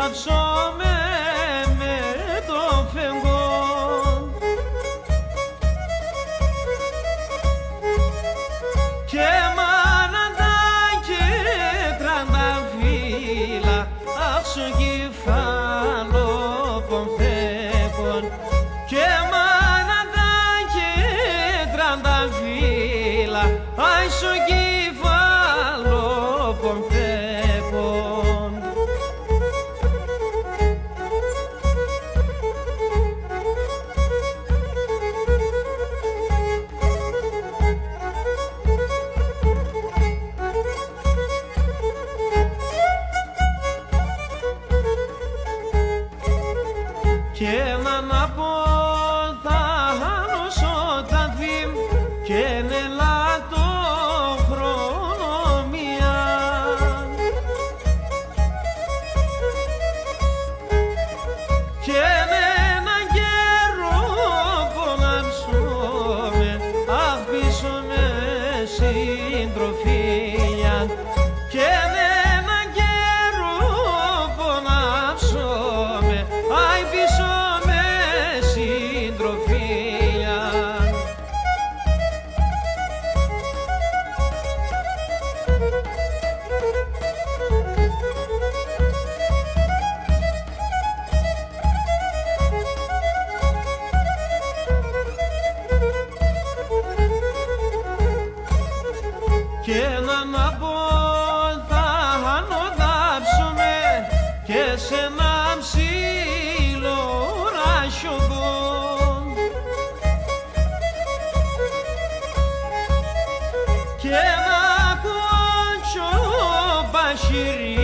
θάψομαι με το φεγγό και μαναντάκι τρανταφύλλα άψω κεφάλο πομφέκον και μαναντάκι τρανταφύλλα άψω κεφάλο πομφέκον. Και να πω θα χάνωσω τα διμ και νελά το χρόνο μία και με έναν καιρό πονάψομαι αχ πίσω με συντροφία και με έναν καιρό πονάψομαι αχ πίσω με συντροφία. Και να πω θα ανοδάψουμε και σε ένα ψηλό ράσιοκο και να κότσω πασίρι